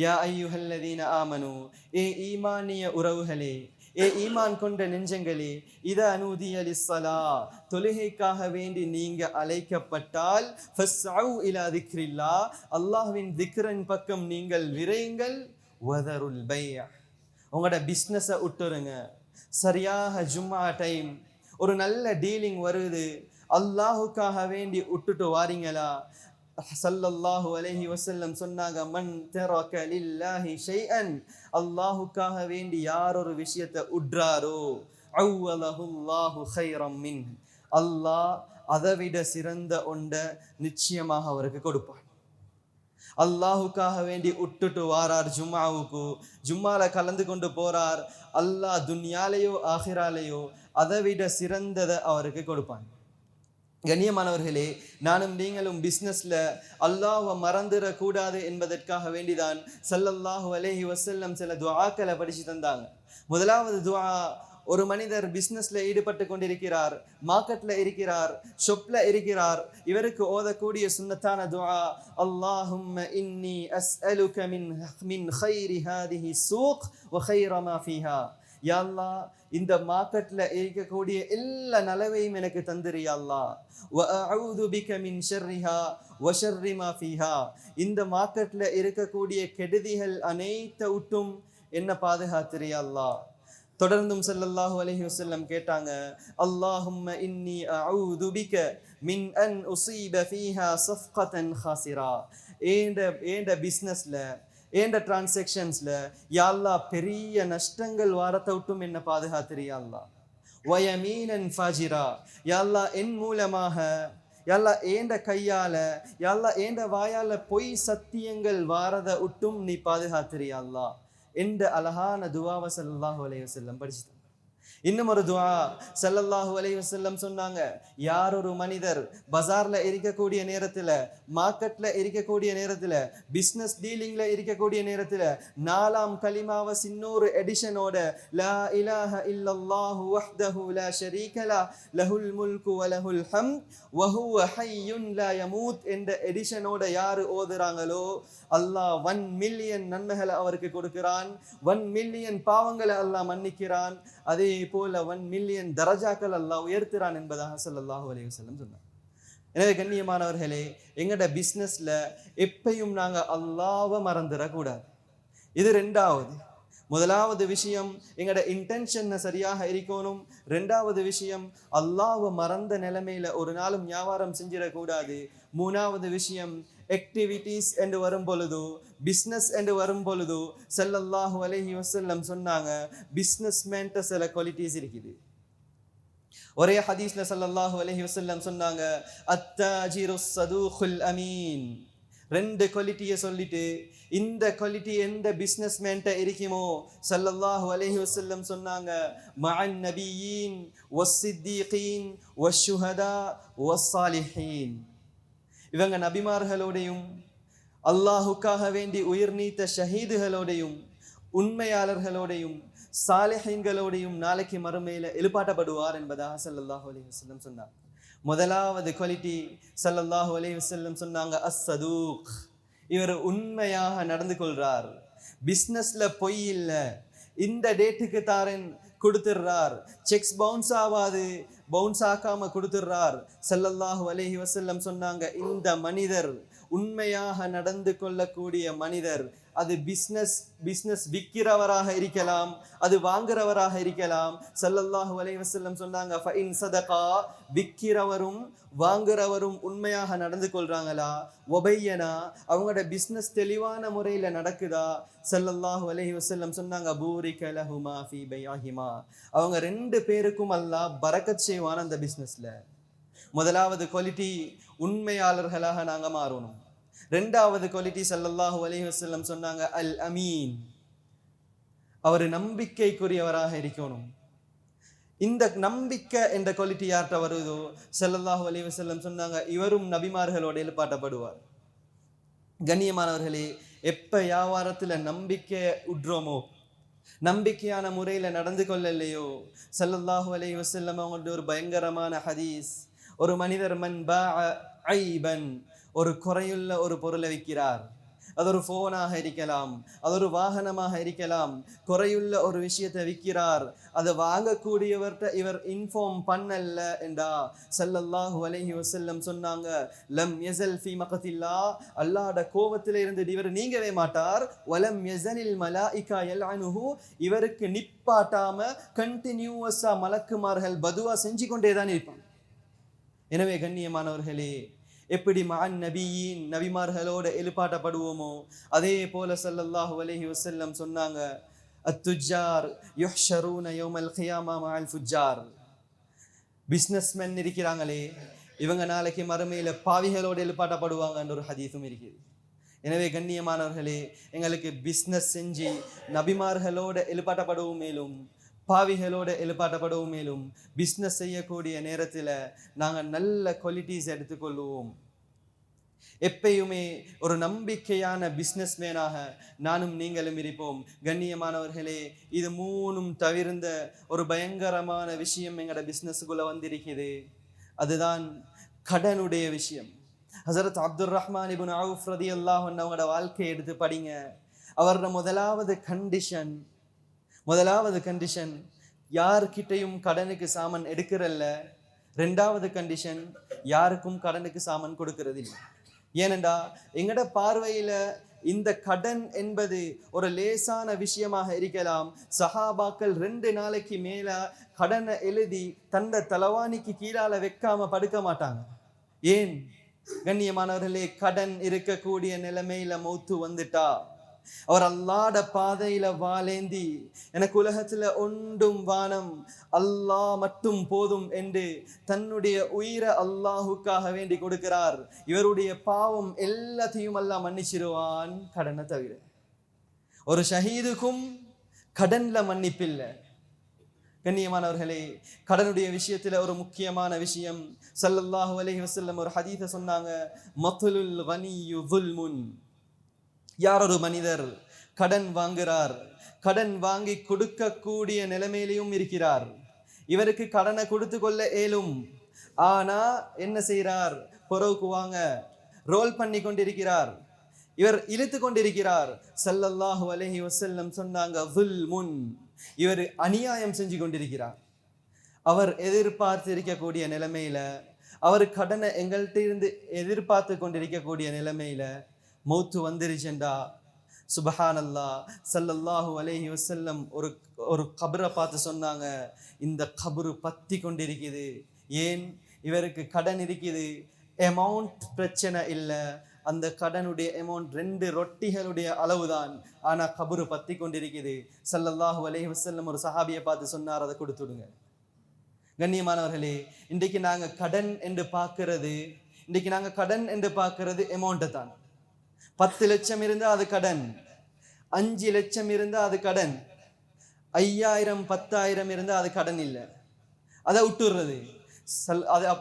யா ஐயுஹல்லதீன ஆமனு, ஏ ஈமானிய உறவுகளே, ஏ ஈமான் கொண்ட நெஞ்சங்களே, இத அனுதிய லிஸ்ஸலா, தொழுகைக்காக வேண்டி நீங்க அழைக்கப்பட்டால், ஃபஸ்அவு இலா திக்ரில்லா, அல்லாஹ்வின் திக்ரின் பக்கம் நீங்கள் விரைங்கள், வதருல் பைஅ, உங்களோட பிஸ்னஸை விட்டுருங்க. சரியாக ஜும்மா டைம், ஒரு நல்ல டீலிங் வருது, அல்லாஹுக்காக வேண்டி விட்டுட்டு வாரீங்களா? ஸல்லல்லாஹு அலைஹி வஸல்லம் சொன்னாங்க, மன் தரக லில்லாஹி ஷைஅன், அல்லாஹுக்காக வேண்டி யார் ஒரு விஷயத்தை உட்றாரோ, அவ்வலஹுல்லாஹு கைரம் மின், அல்லாஹ் அதை விட சிறந்த ஒன்றை நிச்சயமாக அவருக்கு கொடுப்பான். அல்லாஹுக்காக வேண்டி விட்டுட்டு வாரார் ஜும்மாவுக்கு, ஜும்மால கலந்து கொண்டு போறார், அல்லாஹ் துன்யாலேயோ ஆஹிராலேயோ அதை விட சிறந்ததை அவருக்கு கொடுப்பான். கண்ணியமானவர்களே, நானும் நீங்களும் பிஸ்னஸ்ல அல்லாஹ்வை மறந்துடக்கூடாது என்பதற்காக வேண்டிதான் ஸல்லல்லாஹு அலைஹி வஸல்லம் சில துஆக்களை படிச்சு தந்தாங்க. முதலாவது துஆ, ஒரு மனிதர் பிஸ்னஸ்ல ஈடுபட்டு கொண்டிருக்கிறார், மார்க்கெட்ல இருக்கிறார், ஷொப்ல இருக்கிறார், இவருக்கு ஓதக்கூடிய சுன்னத்தான துஆ, அல்லாஹும்ம இன்னி அஸ்அலுக மின் கைரி ஹாதிஹி ஸூக் வ கைர மா ஃபீஹா, யா அல்லாஹ் இந்த மார்க்கெட்ல இருக்கக்கூடிய எல்லா நலவையும் எனக்கு தந்திரு யா அல்லாஹ், வ அஊது பிக மின் ஷர்ரிஹா வ ஷர்ரி மா ஃபீஹா, இந்த மார்க்கெட்ல இருக்கக்கூடிய கெடுதிகள் அனைத்தை விட்டும் என்ன பாதுகாத்திரு யா அல்லாஹ். தொடர்ந்தும் ஸல்லல்லாஹு அலைஹி வஸல்லம் கேட்டாங்க, அல்லாஹும்ம இன்னி அஊது பிக மின் அன் உஸீப ஃபீஹா ஸஃப்கதன் ஹாஸிரா, ஏண்ட பிஸ்னஸ்ல, ஏண்ட டிரான்சாக்ஷன்ஸ்ல யா அல்லாஹ் பெரிய நஷ்டங்கள் வாரத்தை விட்டும் என்ன பாதுகாத்திரு யா அல்லாஹ். வயமீனன் ஃபாஜிரா, யா அல்லாஹ் என் மூலமாக, யா அல்லாஹ் ஏண்ட கையால, யா அல்லாஹ் ஏண்ட வாயால பொய் சத்தியங்கள் வாரதை விட்டும் நீ பாதுகாத்திரு யா அல்லாஹ் என்ற அழகான துஆவை ஸல்லல்லாஹு அலைஹி வஸல்லம் படிச்சு. இன்னும் ஒரு துஆ ஸல்லல்லாஹு அலைஹி வஸல்லம் சொன்னாங்க, யார் ஒரு மனிதர் பஜார்ல இருக்கக்கூடிய நேரத்துல, மார்க்கெட்ல இருக்கக்கூடிய நேரத்துல, பிஸ்னஸ் டீலிங்ல இருக்கக்கூடிய நேரத்துல நாலாம் கலிமாவை சின்னொரு எடிஷனோட லா இலாஹ இல்லல்லாஹு வஹ்தஹு லா ஷரீக லஹ் லஹுல் முல்கு வ லஹுல் ஹம்த் வ ஹுவ ஹய்யுன் லா யமூத் என்ற எடிஷனோட யாரு ஓதுறாங்களோ அல்லாஹ் 1 மில்லியன் நன்மைகளை அவருக்கு கொடுக்கிறான், 1 மில்லியன் பாவங்களை அல்லாஹ் மன்னிக்கிறான், அதே போல 1 மில்லியன் தரஜாக்கள் அல்லாஹ் உயர்த்துறான் என்பதாக ஸல்லல்லாஹு அலைஹி வஸல்லம் சொன்னார். எனவே கண்ணியமானவர்களே, எங்கட பிஸ்னஸ்ல எப்பையும் நாங்க அல்லாஹ்வை மறந்துடக்கூடாது. இது ரெண்டாவது. முதலாவது விஷயம் எங்கட இன்டென்ஷன் சரியாக இருக்கணும். ரெண்டாவது விஷயம் அல்லாஹ்வை மறந்த நிலைமையில ஒரு நாளும் வியாபாரம் செஞ்சிடக்கூடாது. மூணாவது விஷயம் ஆக்டிவிட்டீஸ் என்று வரும் பொழுது, பிஸ்னஸ் என்று வரும் பொழுது ஸல்லல்லாஹு அலைஹி வஸல்லம் சொன்னாங்க, பிஸ்னஸ் மேன்ட்ட சில குவாலிட்டிஸ் இருக்குது. ஒரே ஹதீஸ்ல ஸல்லல்லாஹு அலைஹி வஸல்லம் சொன்னாங்க, அத்தாஜிரு ஸதூகுல் அமீன், ரெண்டு குவாலிட்டியை சொல்லிட்டு இந்த குவாலிட்டி எந்த பிஸ்னஸ் மேன்ட்ட இருக்குமோ ஸல்லல்லாஹு அலைஹி வஸல்லம் சொன்னாங்க, மஅன் நபியீன் வஸ்ஸித்தீகீன் வஷ்ஷுஹதா வஸ்ஸாலிஹீன், இவங்க நபிமார்களோடையும் அல்லாஹுக்காக வேண்டி உயிர் நீத்த ஷஹீதுகளோடையும் உண்மையாளர்களோடையும் சாலிஹீன்களோடையும் நாளைக்கு மறுமையில எழுப்பாட்டப்படுவார் என்பதாக ஸல்லல்லாஹு அலைஹி வஸல்லம் சொன்னார். முதலாவது குவாலிட்டி ஸல்லல்லாஹு அலைஹி வஸல்லம் சொன்னாங்க, அஸ்ஸதூக், இவர் உண்மையாக நடந்து கொள்றார், பிஸ்னஸ்ல பொய் இல்லை, இந்த டேட்டுக்கு தாரன் கொடுத்துடுறார், செக்ஸ் பவுன்ஸ் ஆகாது, பவுன்ஸ் ஆக்காம கொடுத்துடுறார். ஸல்லல்லாஹு அலைஹி வஸல்லம் சொன்னாங்க, இந்த மனிதர் உண்மையாக நடந்து கொள்ளக்கூடிய மனிதர், அது பிஸ்னஸ் விற்கிறவராக இருக்கலாம், அது வாங்குறவராக இருக்கலாம். ஸல்லல்லாஹு அலைஹி வஸல்லம் சொன்னாங்க, ஃபஇன் ஸதகா, விற்கிறவரும் வாங்குறவரும் உண்மையாக நடந்து கொள்றாங்களா, வபையனா, அவங்களோட பிஸ்னஸ் தெளிவான முறையில் நடக்குதா, ஸல்லல்லாஹு அலைஹி வஸல்லம் சொன்னாங்க, பூரிக லஹுமா ஃபீ பைஅஹிமா, அவங்க ரெண்டு பேருக்கும் அல்லாஹ் பரக்கத் செய்வான் அந்த பிஸ்னஸ்ல. முதலாவது குவாலிட்டி உண்மையாளர்களாக நாங்க மாறணும். ரெண்டாவது குவாலிட்டி ஸல்லல்லாஹு அலைஹி வஸல்லம் சொன்னாங்க, அல் அமீன், அவர் நம்பிக்கைக்குரியவராக இருக்கணும். இந்த நம்பிக்கை என்ற குவாலிட்டி யார்கிட்ட வருதோ ஸல்லல்லாஹு அலைஹி வஸல்லம் சொன்னாங்க, இவரும் நபிமார்களோட எழுப்பாட்டப்படுவார். கண்ணியமானவர்களே, எப்ப வியாபாரத்துல நம்பிக்கை உட்றோமோ, நம்பிக்கையான முறையில நடந்து கொள்ளலையோ, ஸல்லல்லாஹு அலைஹி வஸல்லம் அவங்களுடைய ஒரு பயங்கரமான ஹதீஸ், ஒரு மனிதர் மன் பாஅ ஐபன், ஒரு குறையுள்ள ஒரு பொருளை விற்கிறார். அது ஒரு போனாக இருக்கலாம், அது ஒரு வாகனமாக இருக்கலாம். குறையுள்ள ஒரு விஷயத்தை விற்கிறார். அதை வாங்கக்கூடியவர்கிட்ட இவர் இன்ஃபார்ம் பண்ணல என்றா ஸல்லல்லாஹு அலைஹி வஸல்லம் சொன்னாங்க, லம் யஸல் ஃபீ மக்தில்லாஹ், அல்லாஹ்வுடைய கோபத்திலே இருந்து இவர் நீங்கவே மாட்டார். வலம் யஸனில் மலாயிகா யல்அனுஹு, இவருக்கு நிப்பாட்டாம கண்டினியூவஸா மலக்குமார்கள் பதுவா செஞ்சு கொண்டே தான் இருப்பாங்க. எனவே கண்ணியமானவர்களே, எப்படி மஅன் நபியின் நபிமார்களோட எழுப்பாட்டப்படுவோமோ அதே போல ஸல்லல்லாஹு அலைஹி வஸல்லம் சொன்னாங்க, அத்துஜார் யுஹ்ஷரூன யௌமல் கியாமா மஅல் ஃபுஜ்ஜார். பிஸ்னஸ்மேன் இருக்கிறாங்களே, இவங்க நாளைக்கு மறுமையில பாவிகளோட எழுப்பாட்டப்படுவாங்கன்ற ஒரு ஹதீஸும் இருக்குது. எனவே கண்ணியமானவர்களே, எங்களுக்கு பிஸ்னஸ் செஞ்சு நபிமார்களோட எழுப்பாட்டப்படவும் மேலும் பாவிகளோட எழுப்பாட்டப்படவும் மேலும் பிஸ்னஸ் செய்யக்கூடிய நேரத்தில் நாங்கள் நல்ல குவாலிட்டிஸ் எடுத்துக்கொள்வோம். எப்பயுமே ஒரு நம்பிக்கையான பிஸ்னஸ் மேனாக நானும் நீங்களும் இருப்போம். கண்ணியமானவர்களே, இது மூணும் தவிர்ந்த ஒரு பயங்கரமான விஷயம் எங்களோட பிஸ்னஸுக்குள்ள வந்திருக்குது. அதுதான் கடனுடைய விஷயம். ஹஸரத் அப்துர் ரஹ்மான் இப்னு அவுஃப் ரலியல்லாஹு அன்ஹு அவங்களோட வாழ்க்கையை எடுத்து படிங்க. அவரோட முதலாவது கண்டிஷன் யார்கிட்டையும் கடனுக்கு சாமான் எடுக்கிறல்ல. ரெண்டாவது கண்டிஷன், யாருக்கும் கடனுக்கு சாமான் கொடுக்கிறது இல்லை. ஏனென்றா எங்கட பார்வையில இந்த கடன் என்பது ஒரு லேசான விஷயமாக இருக்கலாம். சஹாபாக்கள் 2 நாளைக்கு மேல கடனை எழுதி தந்த தலவாணிக்கு கீழால வைக்காம படுக்க மாட்டாங்க. ஏன் கண்ணியமானவர்களே, கடன் இருக்கக்கூடிய நிலைமையில மௌத்து வந்துட்டா அவர் அல்லாஹ்ட பாதையில வாளேந்தி எனக்கு உலகத்துல ஒன்றும் வானம், அல்லாஹ் மட்டும் போதும் என்று தன்னுடைய உயிரை அல்லாஹுக்காக வேண்டி கொடுக்கிறார். இவருடைய பாவம் எல்லாத்தையும் அல்லாஹ் மன்னிச்சிருவான், கடனை தவிர. ஒரு ஷஹீதுக்கும் கடன்ல மன்னிப்பில்லை. கண்ணியமானவர்களே, கடனுடைய விஷயத்துல ஒரு முக்கியமான விஷயம், ஸல்லல்லாஹு அலைஹி வஸல்லம் ஒரு ஹதீஸை சொன்னாங்க, மத்லுல் கனியு ஸுல்முன். யார் ஒரு மனிதர் கடன் வாங்குறார், கடன் வாங்கி கொடுக்கக்கூடிய நிலைமையிலையும் இருக்கிறார். இவருக்கு கடனை கொடுத்து கொள்ள இயலும், ஆனா என்ன செய்கிறார், பொறவுக்கு வாங்க ரோல் பண்ணி கொண்டிருக்கிறார், இவர் இழுத்து கொண்டிருக்கிறார். ஸல்லல்லாஹு அலைஹி வஸல்லம் சொன்னாங்க, ஸுல்முன், இவர் அநியாயம் செஞ்சு கொண்டிருக்கிறார். அவர் எதிர்பார்த்து இருக்கக்கூடிய நிலைமையில, அவர் கடனை எங்கள்கிட்ட இருந்து எதிர்பார்த்து கொண்டிருக்கக்கூடிய நிலைமையில மௌத்து வந்துருச்சுண்டா, சுபஹானல்லாஹ், ஸல்லல்லாஹு அலைஹி வஸல்லம் ஒரு கபரை பார்த்து சொன்னாங்க, இந்த கபரு பத்தி கொண்டிருக்குது. ஏன், இவருக்கு கடன் இருக்குது, அமௌண்ட் பிரச்சனை இல்லை, அந்த கடனுடைய அமௌண்ட் 2 ரொட்டிகளுடைய அளவுதான், ஆனா கபரு பத்தி கொண்டிருக்குது. ஸல்லல்லாஹு அலைஹி வஸல்லம் ஒரு சஹாபியை பார்த்து சொன்னார், அதை கொடுத்துடுங்க. கண்ணியமானவர்களே, இன்றைக்கு நாங்க கடன் என்று பார்க்கிறது அமௌண்ட்டை தான். 10 லட்சம் இருந்தா அது கடன், 5 லட்சம் இருந்தா அது கடன், 5000 10,000 இருந்தா அது கடன் இல்லை, அதை விட்டுடுறது.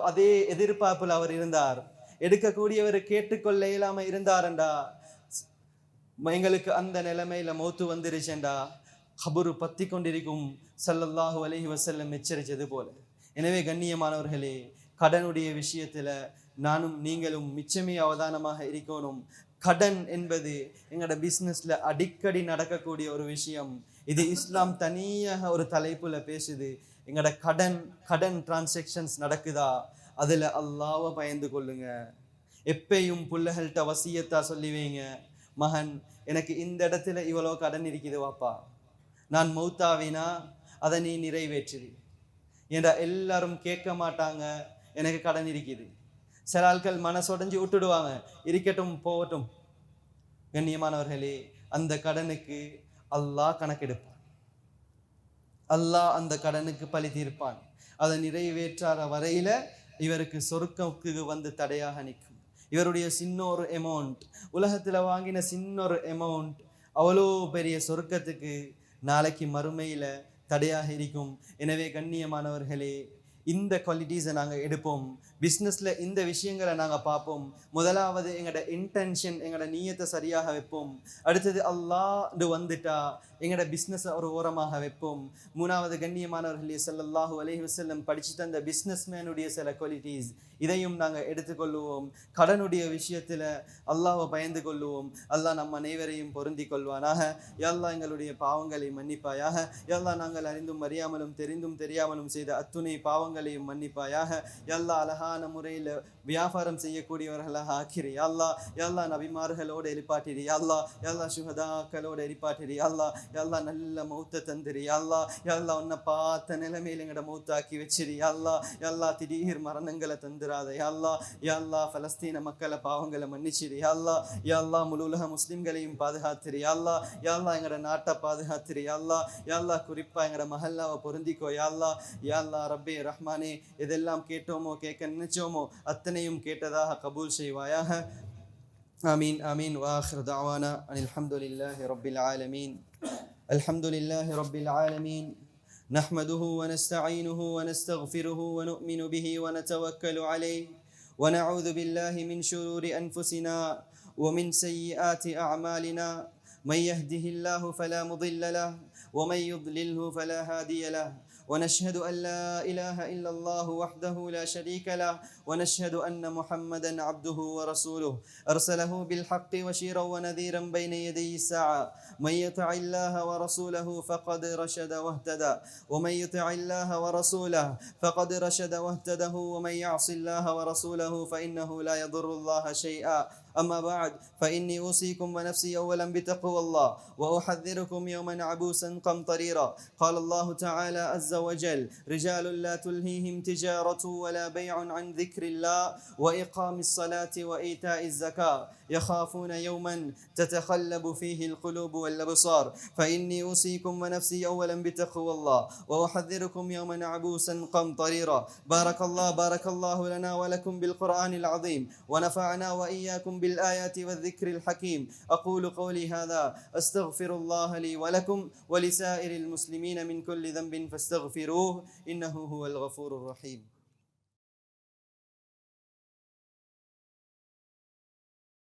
அதே எதிர்பார்ப்புல அவர் இருந்தார், எடுக்கக்கூடியவர் கேட்டுக்கொள்ள இயலாம இருந்தாரண்டா, எங்களுக்கு அந்த நிலைமையில மௌத்து வந்துருச்சேண்டா கபரு பத்தி கொண்டிருக்கும். ஸல்லல்லாஹு அலைஹி வஸல்லம் எச்சரித்தது போல. எனவே கண்ணியமானவர்களே, கடனுடைய விஷயத்துல நானும் நீங்களும் மிச்சமே அவதானமாக இருக்கணும். கடன் என்பது எங்களோட பிஸ்னஸ்ல அடிக்கடி நடக்கக்கூடிய ஒரு விஷயம். இது இஸ்லாம் தனியாக ஒரு தலைப்புல பேசுது. எங்களோட கடன் டிரான்சாக்ஷன்ஸ் நடக்குதா, அதுல அல்லாஹ்வை பயந்து கொள்ளுங்க. எப்பயும் புள்ளைகள்கிட்ட வசியத்தா சொல்லி வைங்க, மகன் எனக்கு இந்த இடத்துல இவ்வளோ கடன் இருக்குது வாப்பா, நான் மௌத்தாவினா அதை நீ நிறைவேற்றுது. ஏண்டா எல்லாரும் கேட்க மாட்டாங்க, எனக்கு கடன் இருக்குது. சில ஆட்கள் மனசொடைஞ்சு விட்டுடுவாங்க, இருக்கட்டும் போகட்டும். கண்ணியமானவர்களே, அந்த கடனுக்கு அல்லாஹ் கணக்கெடுப்பான், அல்லாஹ் அந்த கடனுக்கு பழி தீர்ப்பான். அதை நிறைவேற்றாத வரையில இவருக்கு சொர்க்கத்துக்கு வந்து தடையாக நிற்கும். இவருடைய சின்னொரு அமௌண்ட், உலகத்துல வாங்கின சின்னொரு அமௌண்ட் அவ்வளோ பெரிய சொர்க்கத்துக்கு நாளைக்கு மறுமையில தடையாக இருக்கும். எனவே கண்ணியமானவர்களே, இந்த குவாலிட்டிஸை நாங்கள் எடுப்போம். பிஸ்னஸில் இந்த விஷயங்களை நாங்கள் பார்ப்போம். முதலாவது எங்களோட இன்டென்ஷன், எங்களோட நீயத்தை சரியாக வைப்போம். அடுத்தது அல்லாஹ்னு வந்துட்டா எங்களோட பிஸ்னஸை ஒரு ஓரமாக வைப்போம். மூணாவது கண்ணியமானவர்களே, ஸல்லல்லாஹு அலைஹி வஸல்லம் படிச்சு தந்த பிஸ்னஸ் மேனுடைய சில குவாலிட்டிஸ், இதையும் நாங்கள் எடுத்துக்கொள்ளுவோம். கடனுடைய விஷயத்தில் அல்லாஹ்வை பயந்து கொள்ளுவோம். அல்லாஹ் நம்ம அனைவரையும் பொருந்தி கொள்வானாக. யா அல்லாஹ் எங்களுடைய பாவங்களை மன்னிப்பாயாக. யா அல்லாஹ் நாங்கள் அறிந்தும் அறியாமலும் தெரிந்தும் தெரியாமலும் செய்த அத்துணை பாவங்களையும் மன்னிப்பாயாக. யா அல்லாஹ் அழகான முறையில் வியாபாரம் செய்யக்கூடியவர்களாக ஆக்கிரி. யா அல்லாஹ், யா அல்லாஹ் நபிமார்களோடு எழுப்பாட்டிரி. யா அல்லாஹ், யா அல்லாஹ் சுஹதாக்களோடு எழுப்பாட்டிரி. யா அல்லாஹ், யா அல்லாஹ் நல்ல மௌத்தை தந்திரி. யா அல்லாஹ், யா அல்லாஹ் உன்னை பார்த்த நிலைமையில் எங்கட மௌத்தாக்கி வச்சிரி. யா அல்லாஹ், யா அல்லாஹ் திடீர் மரணங்களை தந்துராத. யா அல்லாஹ், யா அல்லாஹ் பலஸ்தீன மக்களை பாவங்களை மன்னிச்சிரி. யா அல்லாஹ், யா அல்லாஹ் முழு உலக முஸ்லிம்களையும் பாதுகாத்திரி. யா அல்லாஹ், யா அல்லாஹ் எங்கட நாட்டை பாதுகாத்திரி. யா அல்லாஹ், யா அல்லாஹ் குறிப்பா எங்கட மஹல்லாவை பொருந்திக்கோ. யா அல்லாஹ், யா அல்லாஹ் ரப்பே ரஹ்மானே, எதெல்லாம் கேட்டோமோ கேட்க நினைச்சோமோ அத்தனையும் கேட்டதாக கபூல் செய்வாயாக. ஆமீன் ஆமீன். வாஹிர் தஅவானா அனில் ஹம்துலில்லாஹி ரப்பில் ஆலமீன். அல்ஹம்துலில்லாஹி ரப்பில் ஆலமீன். نحمده ونستعينه ونستغفره ونؤمن به ونتوكل عليه ونعوذ بالله من شرور أنفسنا ومن سيئات أعمالنا. من يهده الله فلا مضل له ومن يضلله فلا هادي له. ونشهد أن لا إله إلا الله وحده لا شريك له ونشهد أن محمدا عبده ورسوله أرسله بالحق بشيرا ونذيرا بين يدي الساعة. من يطع الله ورسوله فقد رشد واهتدى ومن يطع الله ورسوله فقد رشد واهتدى ومن يعص الله ورسوله فإنه لا يضر الله شيئا. أما بعد فإني أوصيكم ونفسي أولا بتقوى الله وأحذركم يوما عبوسا قمطريرا. قال الله تعالى عز وجل: رجال لا تلهيهم تجارة ولا بيع عن ذكر الله وإقام الصلاة وإيتاء الزكاة يخافون يوما تتقلب فيه القلوب والأبصار. فإني أوصيكم ونفسي أولا بتقوى الله وأحذركم يوما عبوسا قمطريرا. بارك الله لنا ولكم بالقرآن العظيم ونفعنا وإياكم بالآيات والذكر الحكيم. أقول قولي هذا أستغفر الله لي ولكم ولسائر المسلمين من كل ذنب فاستغفروه إنه هو الغفور الرحيم.